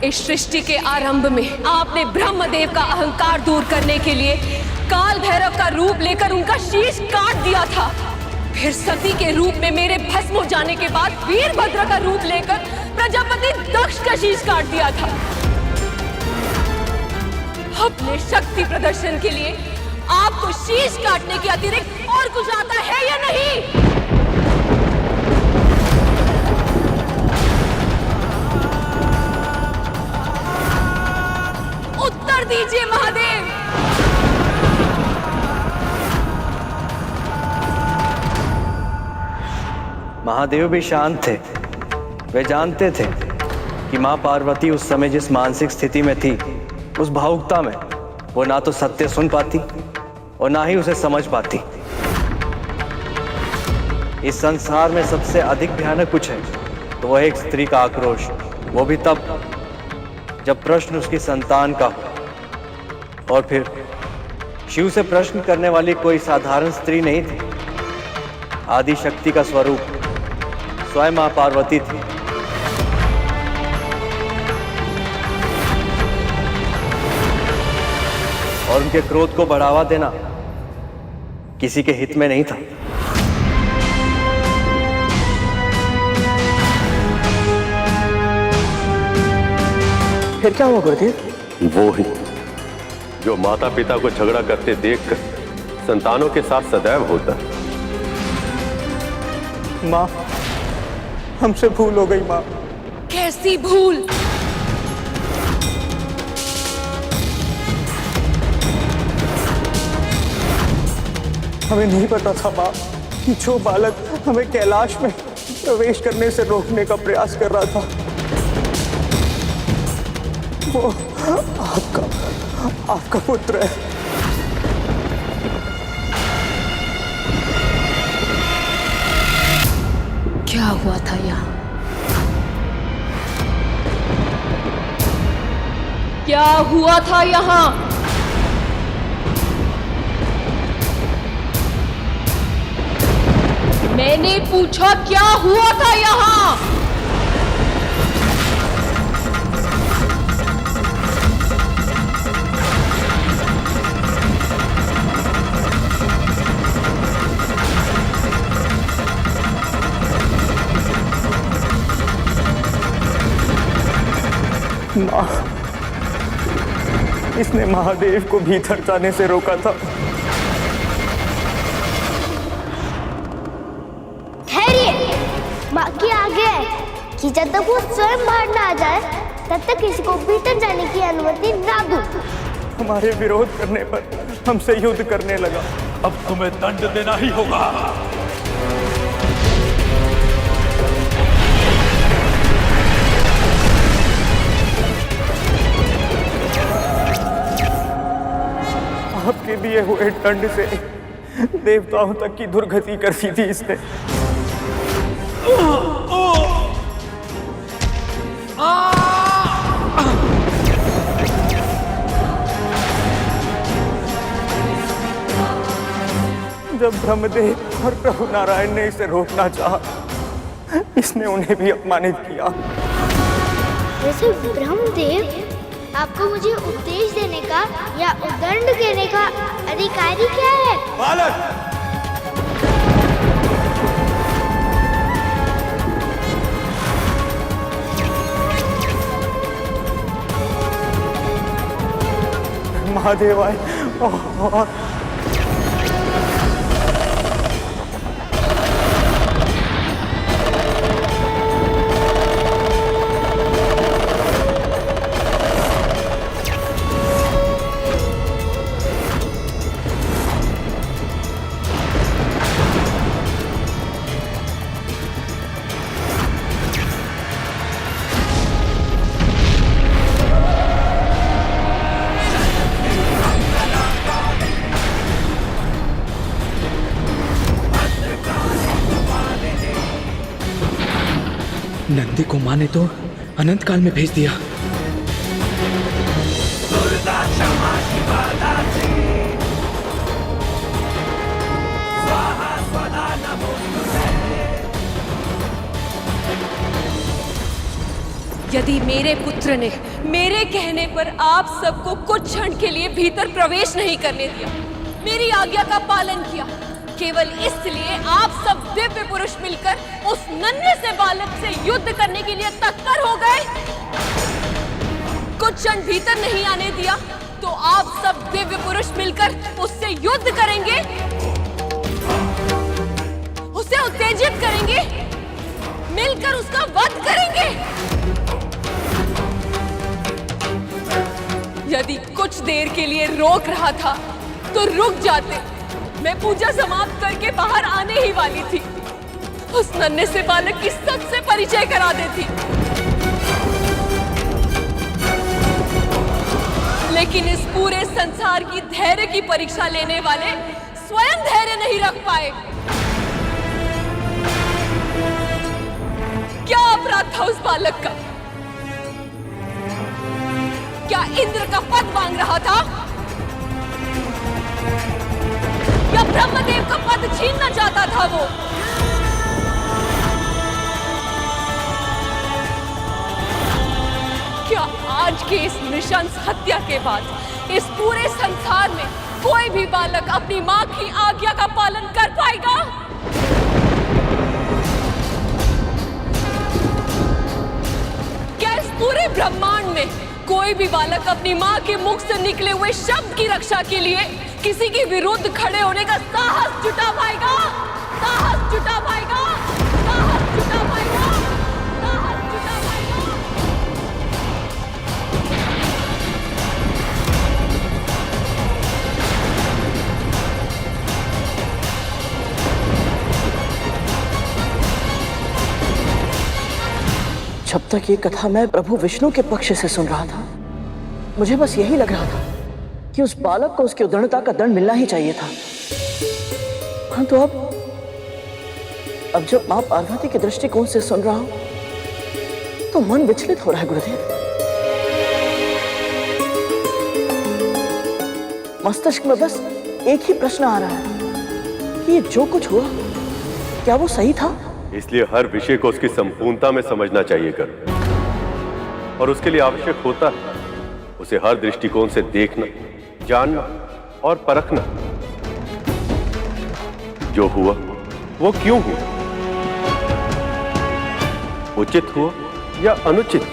इस सृष्टि के आरंभ में आपने ब्रह्मदेव का अहंकार दूर करने के लिए काल भैरव का रूप लेकर उनका शीश काट दिया था। फिर सती के रूप में मेरे भस्म हो जाने के बाद वीरभद्र का रूप लेकर प्रजापति दक्ष का शीश काट दिया था। अपने शक्ति प्रदर्शन के लिए आपको शीश काटने के अतिरिक्त और कुछ आता है या नहीं? उत्तर दीजिए महादेव। महादेव भी शांत थे। वे जानते थे कि मां पार्वती उस समय जिस मानसिक स्थिति में थी, उस भावुकता में वो ना तो सत्य सुन पाती और ना ही उसे समझ पाती। इस संसार में सबसे अधिक भयानक कुछ है तो वह एक स्त्री का आक्रोश, वो भी तब जब प्रश्न उसकी संतान का हो। और फिर शिव से प्रश्न करने वाली कोई साधारण स्त्री नहीं थी। आदि शक्ति का स्वरूप स्वयं मां पार्वती थी। और उनके क्रोध को बढ़ावा देना किसी के हित में नहीं था। फिर क्या हुआ गुरुदेव? वो ही जो माता पिता को झगड़ा करते देखकर संतानों के साथ सदैव होता है। माँ, हमसे भूल हो गई माँ। कैसी भूल? हमें नहीं पता था माँ कि जो बालक हमें कैलाश में प्रवेश करने से रोकने का प्रयास कर रहा था वो आपका पुत्र है। क्या हुआ था यहाँ? क्या हुआ था यहाँ? मैंने पूछा क्या हुआ था यहाँ? माँ, इसने महादेव को भीतर जाने से रोका था। ठहरिए, माँ की आगे है कि जब तक वो स्वयं बाहर ना आ जाए तब तक किसी को भीतर जाने की अनुमति ना दूं। हमारे विरोध करने पर हमसे युद्ध करने लगा। अब तुम्हें दंड देना ही होगा। आपके दिए हुए दंड से देवताओं तक की दुर्गति कर दी थी इसने। जब ब्रह्मदेव और प्रभु नारायण ने इसे रोकना चाहा, इसने उन्हें भी अपमानित किया। वैसे ब्रह्मदेव आपको मुझे उपदेश देने का या उदंड देने का अधिकारी क्या है? बालक, महादेव आए। नंदी को माँ ने तो अनंत काल में भेज दिया। यदि मेरे पुत्र ने मेरे कहने पर आप सबको कुछ क्षण के लिए भीतर प्रवेश नहीं करने दिया, मेरी आज्ञा का पालन किया, केवल इसलिए आप सब दिव्य पुरुष मिलकर उस नन्हे से बालक से युद्ध करने के लिए तत्पर हो गए, कुछ क्षण भीतर नहीं आने दिया तो आप सब दिव्य पुरुष मिलकर उससे युद्ध करेंगे, उसे उत्तेजित करेंगे, मिलकर उसका वध करेंगे। यदि कुछ देर के लिए रोक रहा था तो रुक जाते, मैं पूजा समाप्त करके बाहर आने ही वाली थी, उस नन्हे से बालक की सबसे परिचय करा देती। लेकिन इस पूरे संसार की धैर्य की परीक्षा लेने वाले स्वयं धैर्य नहीं रख पाए। क्या अपराध था उस बालक का? क्या इंद्र का पद मांग रहा था या ब्रह्मदेव का पद छीनना चाहता था वो? क्या आज के इस नृशंस हत्या के बाद इस पूरे संसार में कोई भी बालक अपनी मां की आज्ञा का पालन कर पाएगा? क्या इस पूरे ब्रह्मांड में कोई भी बालक अपनी मां के मुख से निकले हुए शब्द की रक्षा के लिए किसी के विरुद्ध खड़े होने का साहस जुटा पाएगा? साहस जुटा पाएगा? साहस जुटा पाएगा? साहस जुटा पाएगा? जब तक ये कथा मैं प्रभु विष्णु के पक्ष से सुन रहा था, मुझे बस यही लग रहा था कि उस बालक को उसकी उद्दंडता का दंड मिलना ही चाहिए था। हाँ, तो अब जब मां पार्वती के दृष्टिकोण से सुन रहा हूं तो मन विचलित हो रहा है गुरुदेव। मस्तिष्क में बस एक ही प्रश्न आ रहा है कि ये जो कुछ हुआ क्या वो सही था? इसलिए हर विषय को उसकी संपूर्णता में समझना चाहिए कर, और उसके लिए आवश्यक होता है उसे हर दृष्टिकोण से देखना, जानना और परखना। जो हुआ वो क्यों हुआ, उचित हुआ या अनुचित,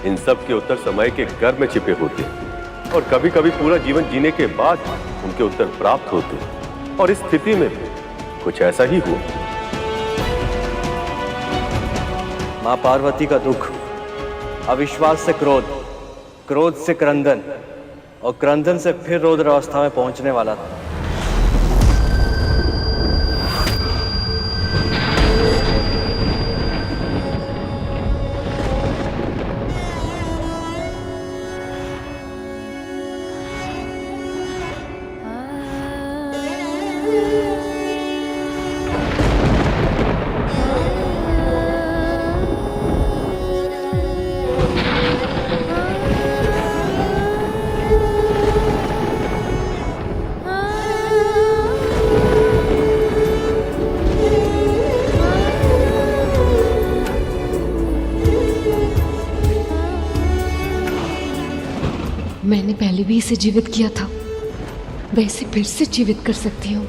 इन सब के उत्तर समय के गर्भ में छिपे होते हैं और कभी कभी पूरा जीवन जीने के बाद उनके उत्तर प्राप्त होते हैं। और इस स्थिति में कुछ ऐसा ही हुआ। मां पार्वती का दुख अविश्वास से क्रोध, क्रोध से क्रंदन और क्रंदन से फिर रौद्र अवस्था में पहुंचने वाला था। मैंने पहले भी इसे जीवित किया था, मैं इसे फिर से जीवित कर सकती हूँ।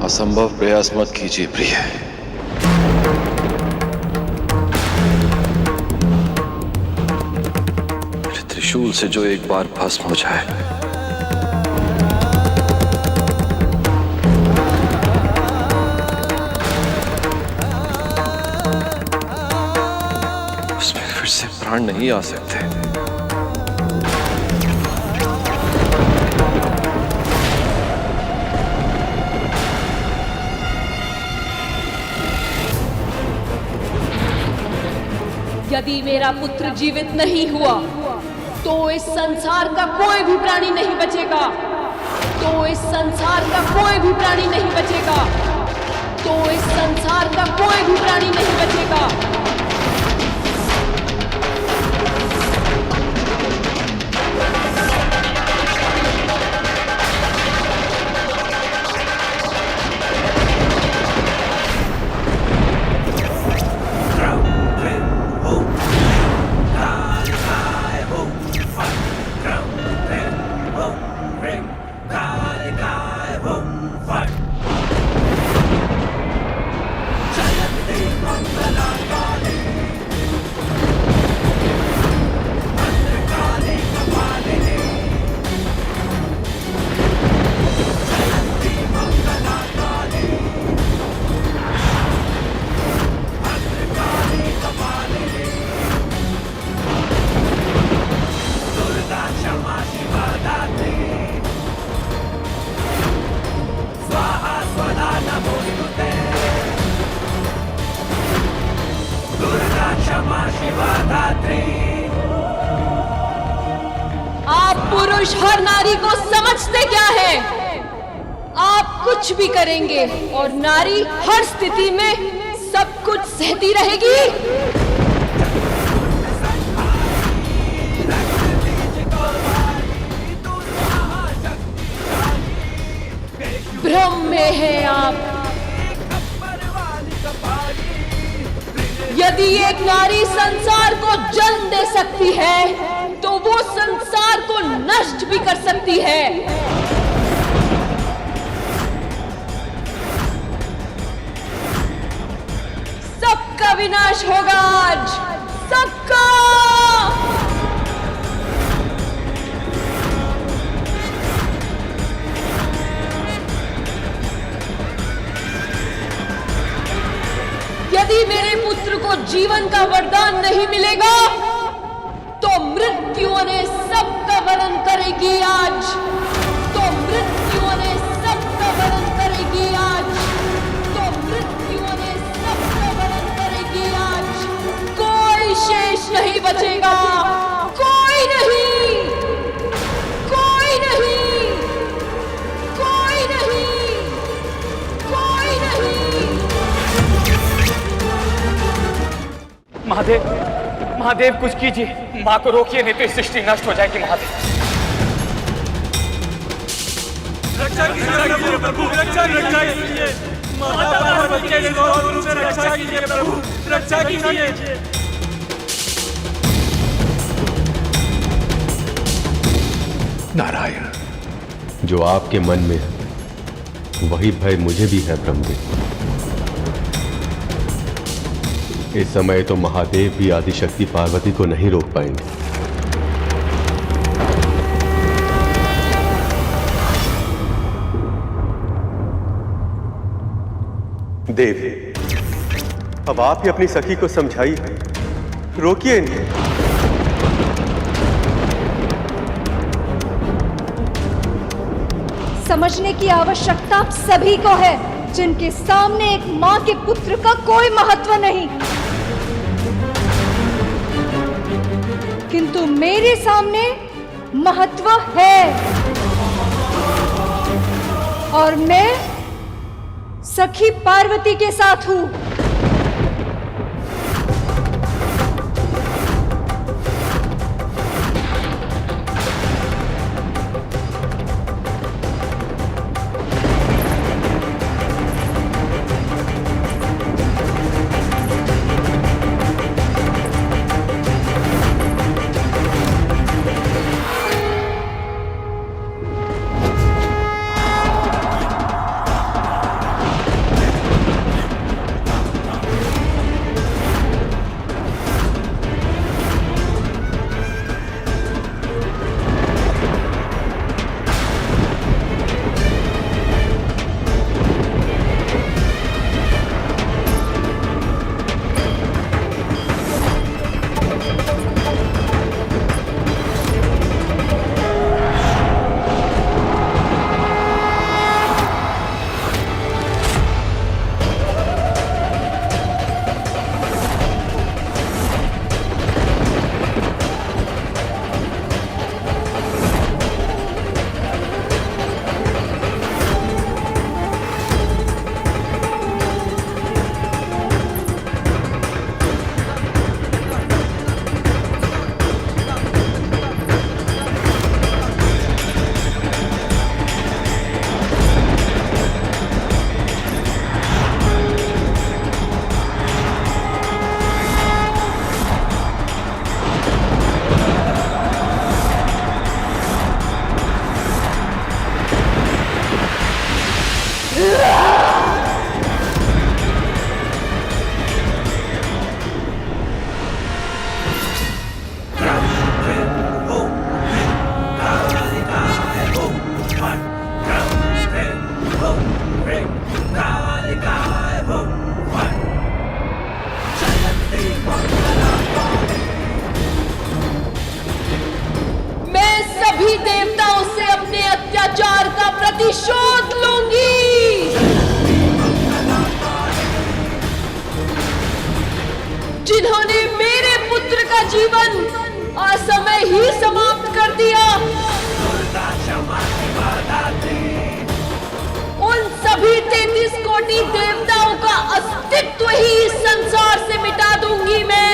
असंभव प्रयास मत कीजिए प्रिय। त्रिशूल से जो एक बार भस्म हो जाए फिर से प्राण नहीं आ सकते। यदि मेरा पुत्र जीवित नहीं हुआ तो इस संसार का कोई भी प्राणी नहीं बचेगा। तो इस संसार का कोई भी प्राणी नहीं बचेगा। तो इस संसार का कोई भी प्राणी नहीं बचेगा। आप पुरुष हर नारी को समझते क्या है? आप कुछ भी करेंगे और नारी हर स्थिति में सब कुछ सहती रहेगी। भ्रम में हैं आप। यदि एक नारी संसार को जन्म दे सकती है तो वो संसार को नष्ट भी कर सकती है। सबका विनाश होगा आज, सबका। यदि मेरे पुत्र को जीवन का वरदान नहीं मिलेगा तो मृत्यु ने सबका वरण करेगी आज। तो मृत्यु ने सबका वरण करेगी आज। तो मृत्यु ने सबका वरण करेगी आज। कोई शेष नहीं बचेगा। कोई नहीं, कोई नहीं, कोई नहीं, कोई नहीं। महादेव, महादेव कुछ कीजिए, माँ को रोकिए, नहीं तो इस सृष्टि नष्ट हो जाएगी। महादेव रक्षा कीजिए प्रभु, रक्षा कीजिए। माता पार्वती के गुरु से रक्षा कीजिए प्रभु, रक्षा कीजिए। नारायण, जो आपके मन में है वही भय मुझे भी है ब्रह्मदेव। इस समय तो महादेव भी आदिशक्ति पार्वती को नहीं रोक पाएंगे। देव, अब आप ही अपनी सखी को समझाइए, रोकिए इन्हें। समझने की आवश्यकता सभी को है जिनके सामने एक माँ के पुत्र का कोई महत्व नहीं, किंतु मेरे सामने महत्व है। और मैं सखी पार्वती के साथ हूं। ही समाप्त कर दिया। उन सभी 33 कोटि देवताओं का अस्तित्व ही इस संसार से मिटा दूंगी मैं।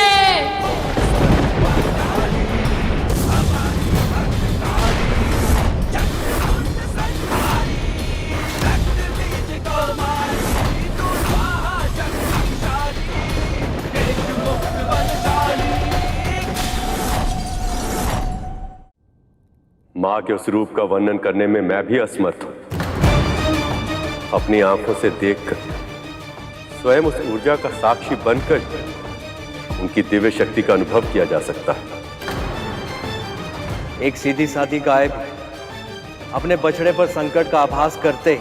मां के उस रूप का वर्णन करने में मैं भी असमर्थ हूं। अपनी आंखों से देखकर, स्वयं उस ऊर्जा का साक्षी बनकर उनकी दिव्य शक्ति का अनुभव किया जा सकता है। एक सीधी सादी गाय अपने बछड़े पर संकट का आभास करते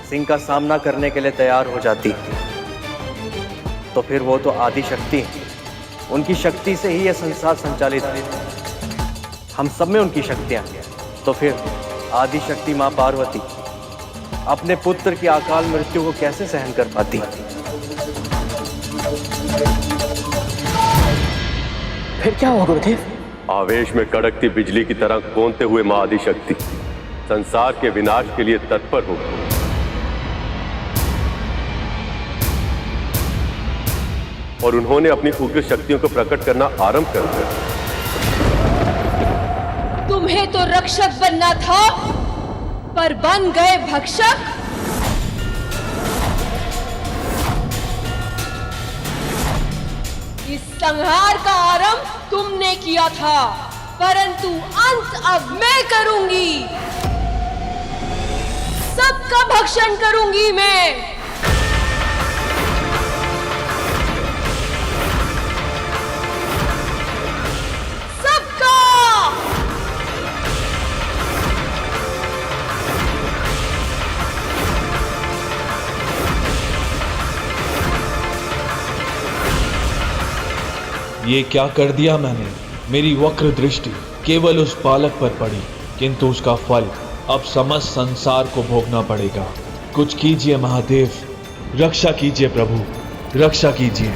सिंह का सामना करने के लिए तैयार हो जाती, तो फिर वो तो आदि शक्ति है। उनकी शक्ति से ही यह संसार संचालित है। हम सब में उनकी शक्तियां हैं। तो फिर आदि शक्ति मां पार्वती अपने पुत्र की अकाल मृत्यु को कैसे सहन कर पाती? फिर क्या हुआ गुरुदेव? आवेश में कड़कती बिजली की तरह कौंधते हुए मां आदि शक्ति संसार के विनाश के लिए तत्पर हो गई। और उन्होंने अपनी उग्र शक्तियों को प्रकट करना आरंभ कर दिया। तुम्हें तो रक्षक बनना था, पर बन गए भक्षक। इस संहार का आरंभ तुमने किया था, परंतु अंत अब मैं करूंगी। सबका भक्षण करूंगी मैं। ये क्या कर दिया मैंने? मेरी वक्र दृष्टि केवल उस बालक पर पड़ी, किंतु उसका फल अब समस्त संसार को भोगना पड़ेगा। कुछ कीजिए महादेव, रक्षा कीजिए प्रभु, रक्षा कीजिए।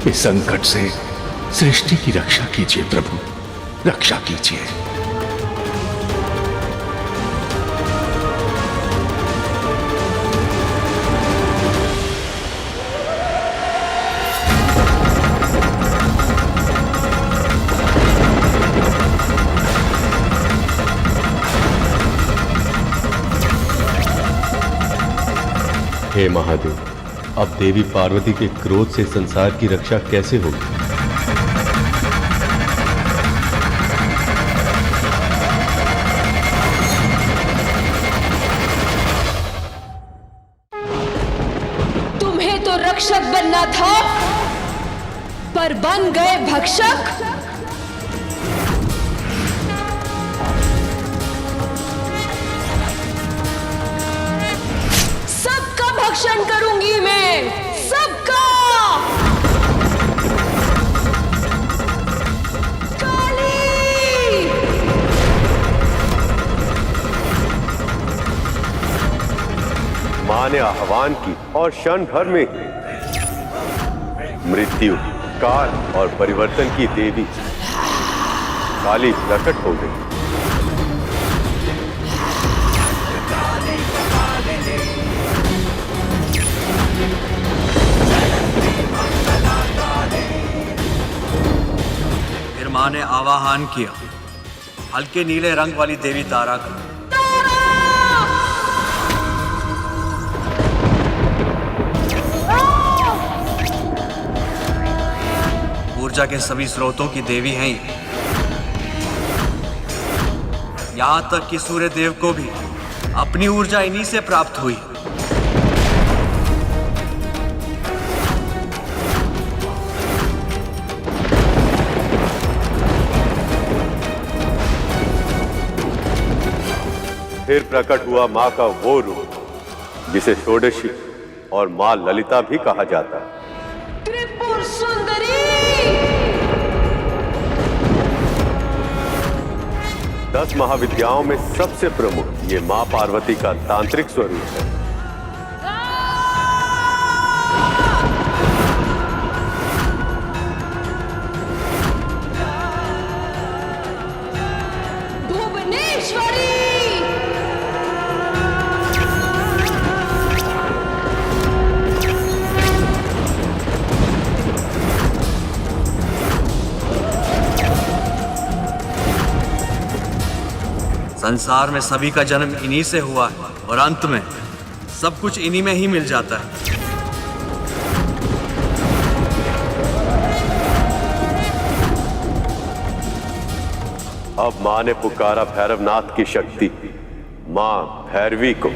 इस संकट से सृष्टि की रक्षा कीजिए प्रभु, रक्षा कीजिए। हे महादेव, अब देवी पार्वती के क्रोध से संसार की रक्षा कैसे होगी? तुम्हें तो रक्षक बनना था, पर बन गए भक्षक। भक्षण करूंगी मैं, सबका। काली! मां ने आह्वान की और क्षण भर में मृत्यु, काल और परिवर्तन की देवी काली प्रकट हो गई। मां ने आवाहन किया हल्के नीले रंग वाली देवी तारा का। ऊर्जा के सभी स्रोतों की देवी हैं ये। यहां तक कि सूर्य देव को भी अपनी ऊर्जा इन्हीं से प्राप्त हुई। फिर प्रकट हुआ मां का वो रूप जिसे षोडशी और मां ललिता भी कहा जाता है। त्रिपुर सुंदरी! 10 महाविद्याओं में सबसे प्रमुख ये मां पार्वती का तांत्रिक स्वरूप है। संसार में सभी का जन्म इन्हीं से हुआ है और अंत में सब कुछ इन्हीं में ही मिल जाता है। अब मां ने पुकारा भैरवनाथ की शक्ति, मां भैरवी को।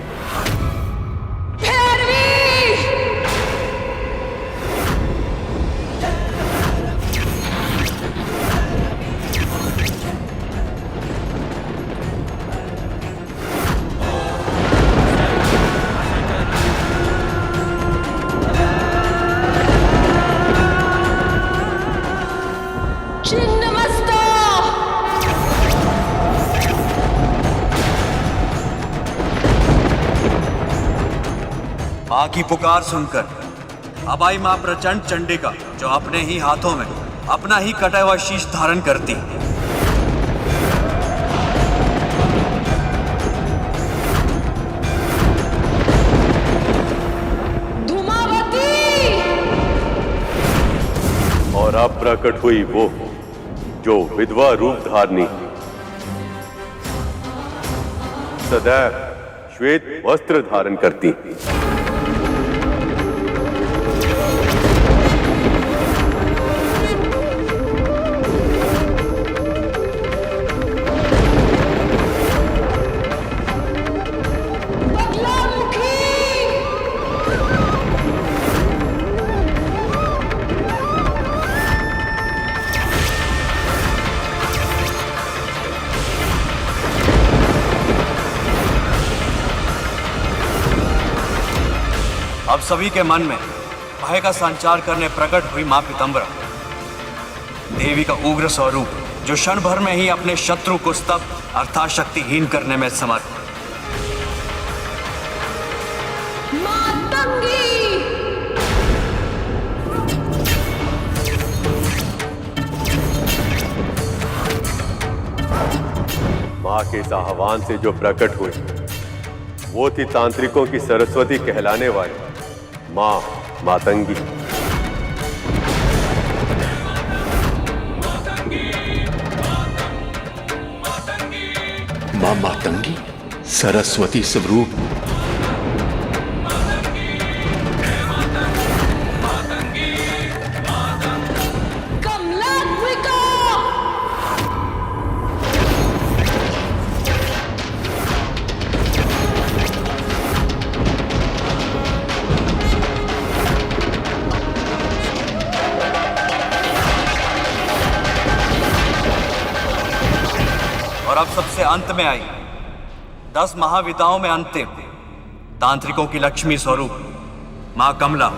मां की पुकार सुनकर अब आई मां प्रचंड चंडिका, जो अपने ही हाथों में अपना ही कटा हुआ शीश धारण करती। धूमावती! और अब प्रकट हुई वो जो विधवा रूप धारनी, सदैव श्वेत वस्त्र धारण करती। अब सभी के मन में भय का संचार करने प्रकट हुई मां पीतांबरा, देवी का उग्र स्वरूप, जो क्षण भर में ही अपने शत्रु को स्तब्ध अर्थात शक्तिहीन करने में समर्थ। मां के इस आह्वान से जो प्रकट हुई वो थी तांत्रिकों की सरस्वती कहलाने वाली मां मातंगी। मां मातंगी सरस्वती स्वरूप। और अब सबसे अंत में आई 10 महाविद्याओं में अंतिम तांत्रिकों की लक्ष्मी स्वरूप मां कमला।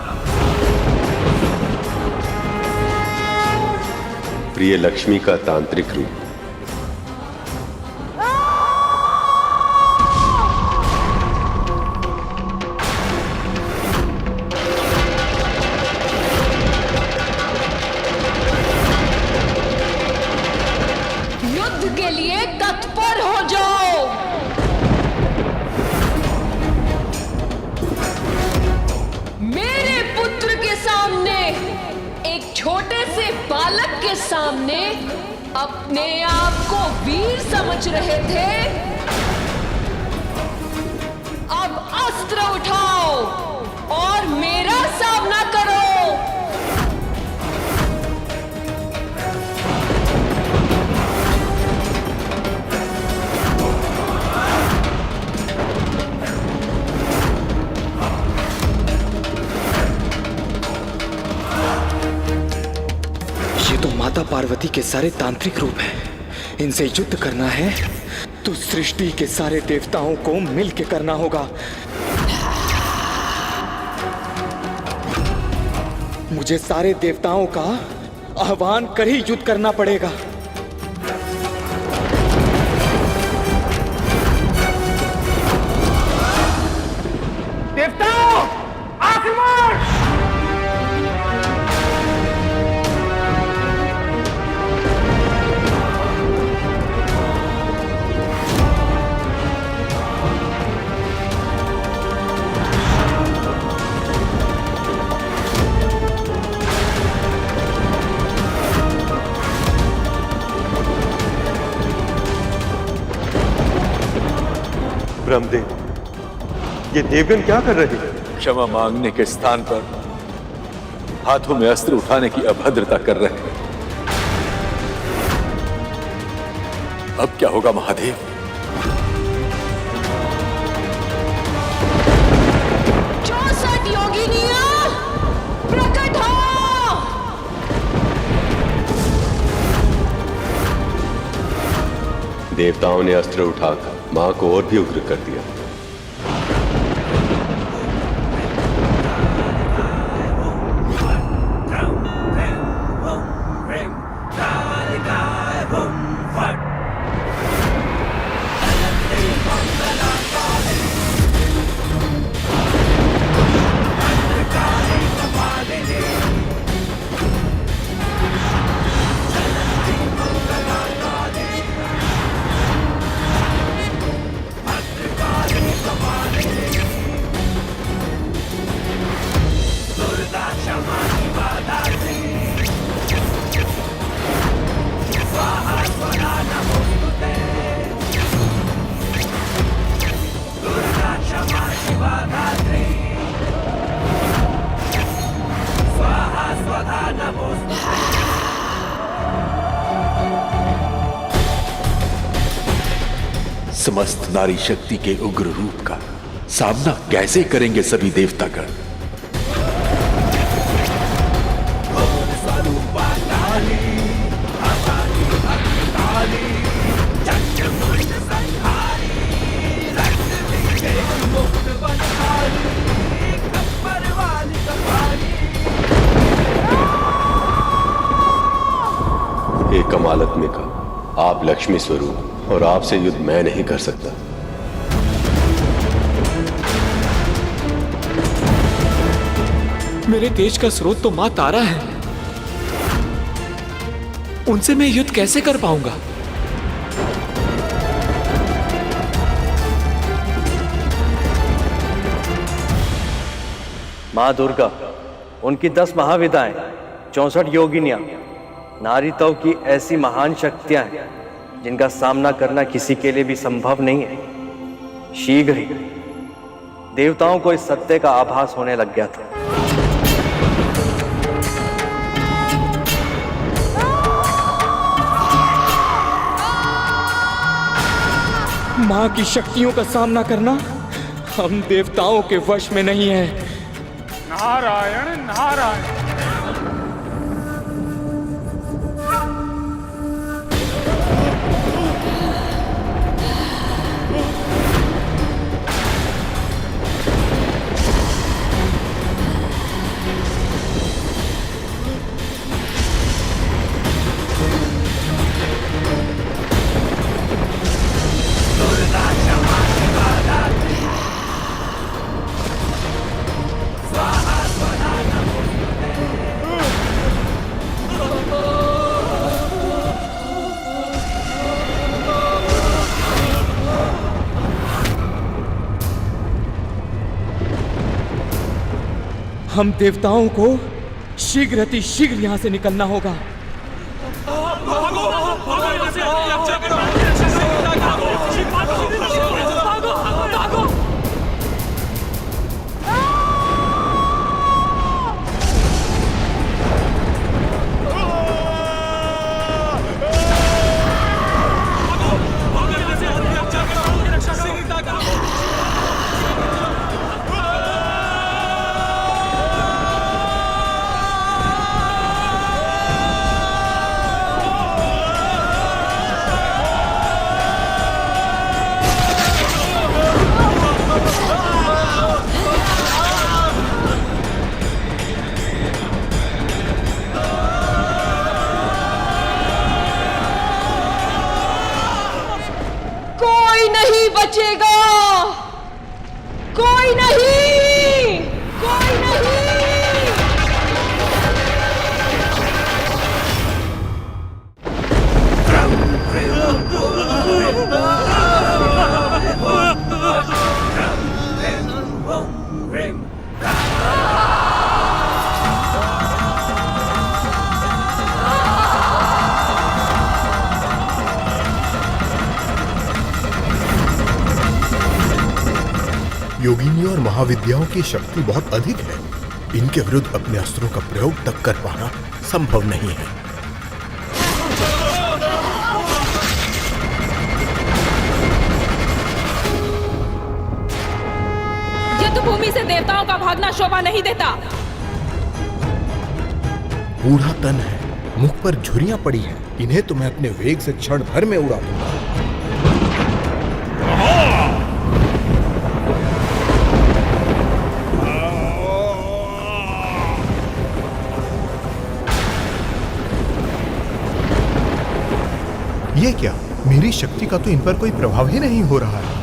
प्रिय लक्ष्मी का तांत्रिक रूप। के लिए तत्पर हो जाओ। मेरे पुत्र के सामने, एक छोटे से बालक के सामने अपने आप को वीर समझ रहे थे। अब अस्त्र उठाओ और मेरा सामना करो। माता पार्वती के सारे तांत्रिक रूप हैं। इनसे युद्ध करना है तो सृष्टि के सारे देवताओं को मिलकर करना होगा। मुझे सारे देवताओं का आह्वान कर ही युद्ध करना पड़ेगा। देवताओं, आक्रमण! ब्रह्मदेव, ये देवगण क्या कर रहे हैं? क्षमा मांगने के स्थान पर हाथों में अस्त्र उठाने की अभद्रता कर रहे हैं। अब क्या होगा महादेव? योगिनियां प्रकट हो। देवताओं ने अस्त्र उठाकर मां को और भी उग्र कर दिया। समस्त नारी शक्ति के उग्र रूप का सामना कैसे करेंगे सभी देवतागण? हे कमालत्मिका, आप लक्ष्मी स्वरूप और आपसे युद्ध मैं नहीं कर सकता। मेरे तेज का स्रोत तो मां तारा है, उनसे मैं युद्ध कैसे कर पाऊंगा? माँ दुर्गा, उनकी 10 महाविदाएं, 64 योगिनियां, नारीत्व की ऐसी महान शक्तियां हैं जिनका सामना करना किसी के लिए भी संभव नहीं है। शीघ्र ही देवताओं को इस सत्य का आभास होने लग गया था। मां की शक्तियों का सामना करना हम देवताओं के वश में नहीं है। नारायण नारायण। हम देवताओं को शीघ्र अति शीघ्र यहां से निकलना होगा। बचेगा, कोई नहीं, कोई नहीं। योगिनी और महाविद्याओं की शक्ति बहुत अधिक है। इनके विरुद्ध अपने अस्त्रों का प्रयोग तक कर पाना संभव नहीं है। युद्ध भूमि से देवताओं का भागना शोभा नहीं देता। बूढ़ा तन है, मुख पर झुर्रियां पड़ी हैं। इन्हें तो मैं अपने वेग से क्षण भर में उड़ा दूंगा। ये क्या? मेरी शक्ति का तो इन पर कोई प्रभाव ही नहीं हो रहा है।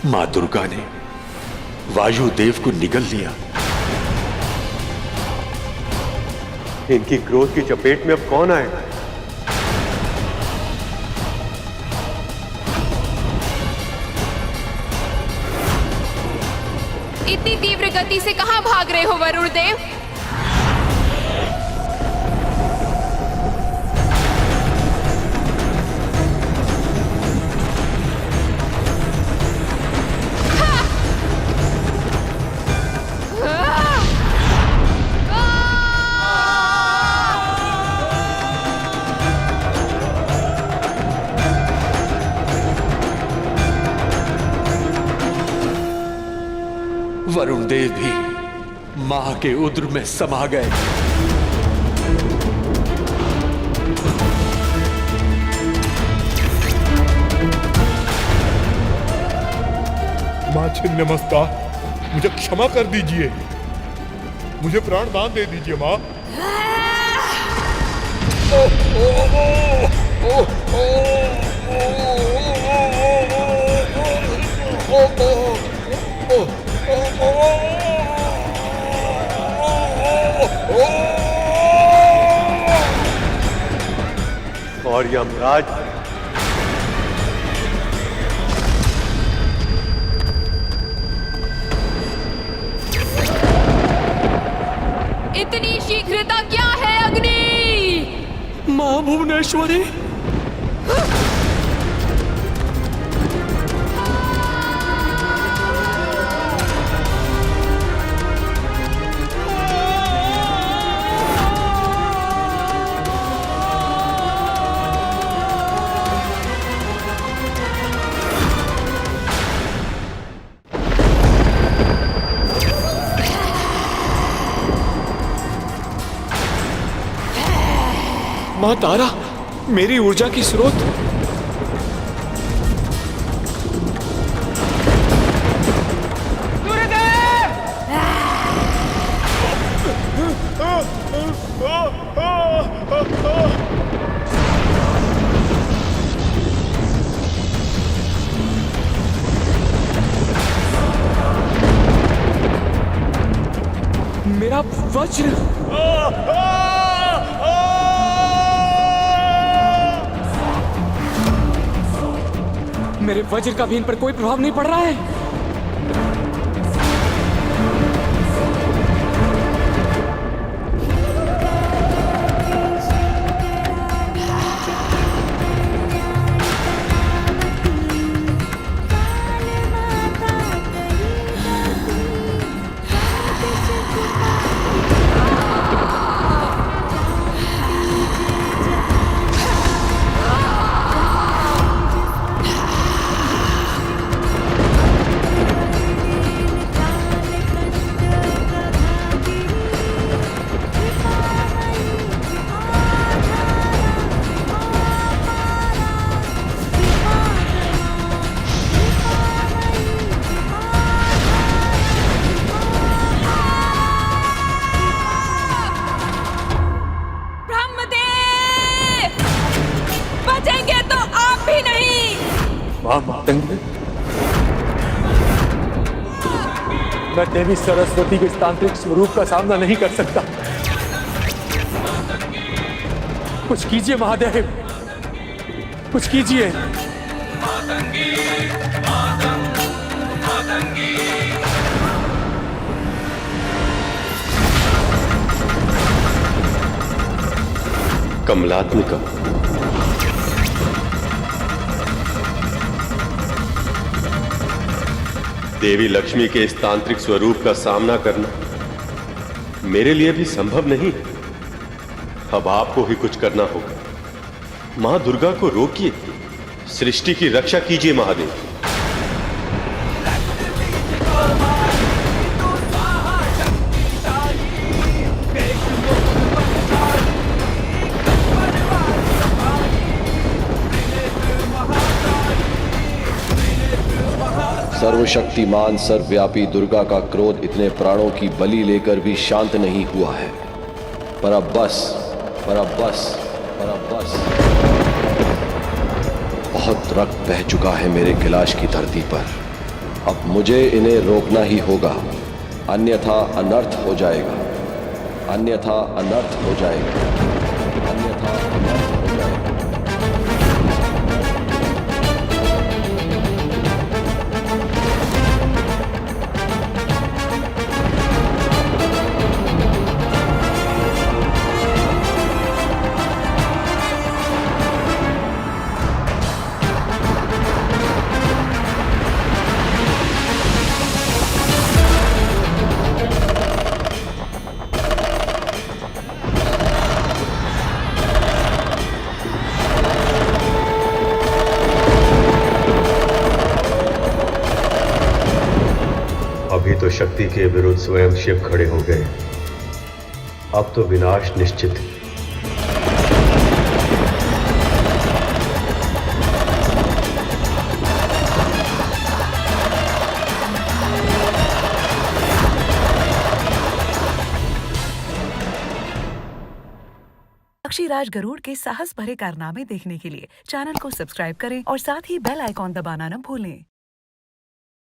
मां दुर्गा ने वायुदेव को निगल लिया। इनकी क्रोध की चपेट में अब कौन आए? इतनी तीव्र गति से कहां भाग रहे हो वरुण देव? वरुण देव भी मां के उद्र में समा गए। मां छिन्नमस्ता, मुझे क्षमा कर दीजिए। मुझे प्राण दान दे दीजिए मां। और यमराज इतनी शीघ्रता क्या है अग्नि? मां भुवनेश्वरी, मां तारा, मेरी ऊर्जा की स्रोत। मेरा वज्र। मेरे वज्र का भी इन पर कोई प्रभाव नहीं पड़ रहा है। मैं देवी सरस्वती के इस तांत्रिक स्वरूप का सामना नहीं कर सकता। कुछ कीजिए महादेव, कुछ कीजिए। कमलात्मिका, देवी लक्ष्मी के इस तांत्रिक स्वरूप का सामना करना मेरे लिए भी संभव नहीं। अब आपको ही कुछ करना होगा। मां दुर्गा को रोकिए, सृष्टि की रक्षा कीजिए महादेव। सर्वशक्तिमान सर्वव्यापी दुर्गा का क्रोध इतने प्राणों की बलि लेकर भी शांत नहीं हुआ है। पर अब बस, पर अब बस, पर अब बस। बहुत रक्त बह चुका है मेरे कैलाश की धरती पर। अब मुझे इन्हें रोकना ही होगा, अन्यथा अनर्थ हो जाएगा, अन्यथा अनर्थ हो जाएगा, अन्यथा अनर्थ हो जाएगा। अभी तो शक्ति के विरुद्ध स्वयं शिव खड़े हो गए, अब तो विनाश निश्चित है। पक्षीराज गरुड़ के साहस भरे कारनामे देखने के लिए चैनल को सब्सक्राइब करें और साथ ही बेल आइकॉन दबाना न भूलें।